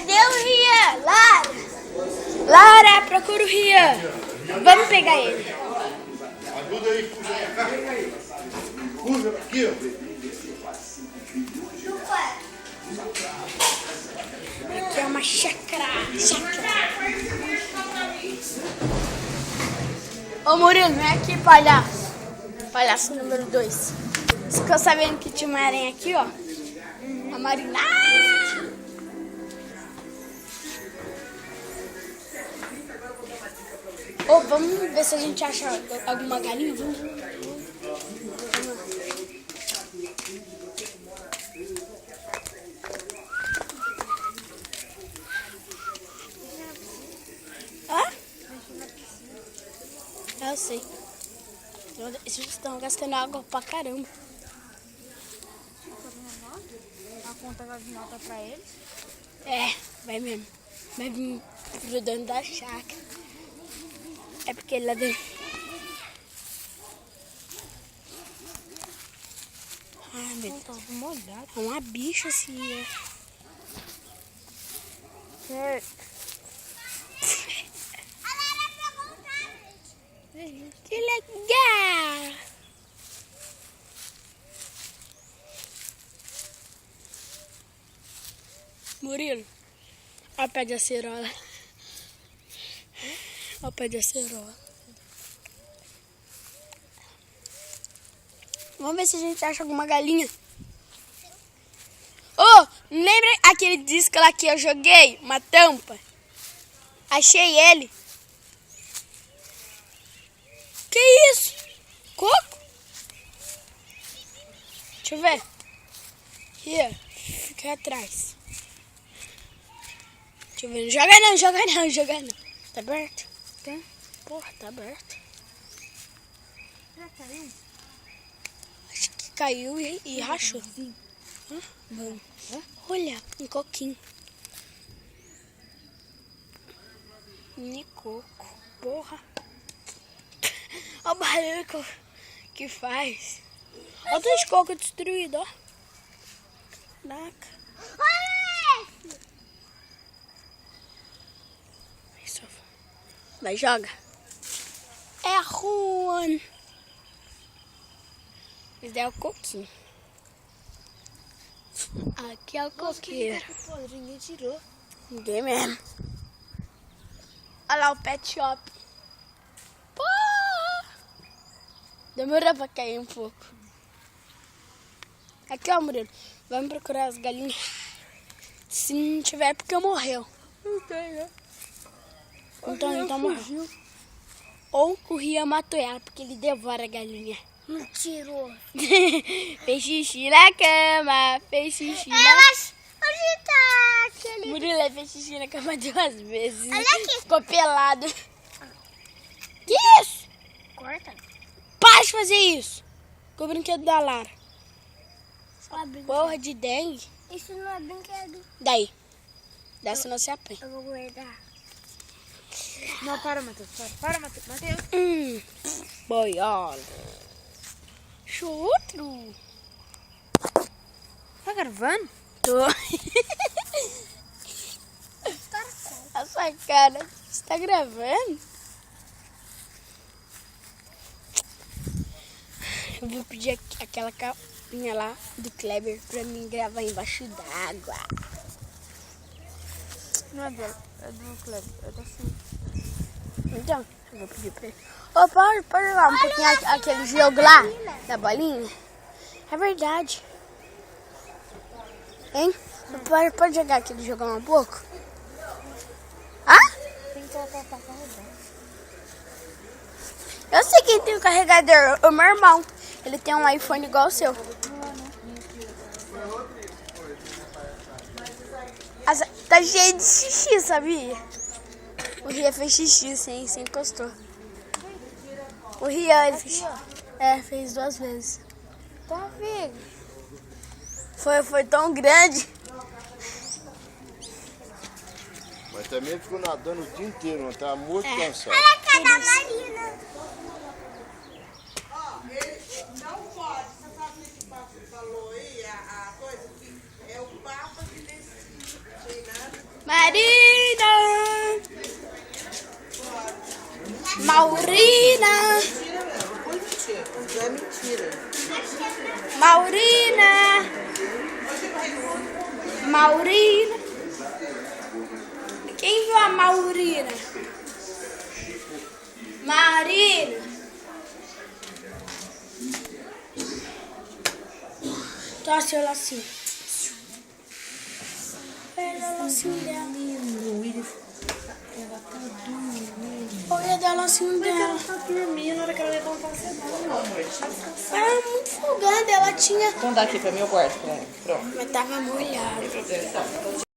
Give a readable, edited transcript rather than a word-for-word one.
Cadê o Rian? Lara! Lara, procura o Rian. Vamos pegar ele. Ajuda aí, puxa aí. Carrega aí. Puxa aqui, ó. Aqui é uma chácara. Ô Murilo, vem aqui, palhaço. Palhaço número 2. Você ficou sabendo que tinha uma aranha aqui, ó? A Marina. Ô, vamos ver se a gente acha alguma galinha. Vamos. Hã? Eu sei. Eles estão gastando água pra caramba. A conta vai vir alta pra eles? É, vai mesmo. Vai vir pro dono da chácara. É porque lá dentro. Ah, meu Deus. Tá molhado. É uma bicha assim, É. Que legal! Murilo, olha o pé de acerola. Olha o pé de acerola. Vamos ver se a gente acha alguma galinha. Ô, lembra aquele disco lá que eu joguei? Uma tampa? Achei ele. Que isso? Coco? Deixa eu ver. Aqui, fica atrás. Deixa eu ver. Joga não. Tá aberto? Tem? Porra, tá aberto. Já caiu? Acho que caiu e rachou. Vamos. Olha, um coquinho. Mini coco. Porra. Olha o barulho que faz. Olha os cocos destruídos, ó. Caraca. Vai, joga. É a Juan. Esse é o coquinho. Aqui é o coqueiro. Podre, ninguém tirou. Ninguém mesmo. Olha lá o pet shop. Pô! Demorou pra cair um pouco. Aqui, ó, Murilo. Vamos procurar as galinhas. Se não tiver, é porque morreu. Não tem, né? Então morreu. Ou o Rian matou ela, porque ele devora a galinha. Não tirou. Fez xixi na cama, fez xixi na... Mas onde tá aquele... Murilo fez xixi na cama 2 vezes. Olha aqui. Ficou pelado. Que isso? Corta. Para de fazer isso. Com o brinquedo da Lara. Sabe? Porra de dengue. Isso não é brinquedo. Daí. Dá senão você apanha. Eu vou guardar. Não, para, Matheus. Para, Matheus. Boiola. Chutro. Tá gravando? Tô. A sua cara. Você tá gravando? Eu vou pedir aquela capinha lá do Kleber pra mim gravar embaixo d'água. Não é dela. É do Kleber. É da Sim. Então, eu vou pedir pra ele. Ô, pode jogar um pouquinho aquele jogo lá, da bolinha? É verdade. Hein? Pode jogar aquele jogo um pouco? Ah? Tem que colocar pra carregar. Eu sei quem tem o carregador, o meu irmão. Ele tem um iPhone igual o seu. Tá cheio de xixi, sabia? O Rian fez xixi sem encostou. O Rian, ele fez 2 vezes. Tá, filho. Foi tão grande. Mas também ficou nadando o dia inteiro, não tá muito cansado. Olha a cara da Marina. Ele não pode, você sabe o que o Papa falou aí, a coisa que é o Papa que decide, não tem nada. Marina. Maurina. É mentira. Maurina. Maurina. Quem viu a Maurina? Marina. Torce o lacinho. Pega o lacinho dela. Olha o lacinho dela. Tá dormindo, na hora que ela levantar, você vai, meu amor. Deixa ela descansar. Ela era muito folgada, ela tinha... Então dá aqui pra mim, eu guardo. Pronto. Mas tava molhada. Então,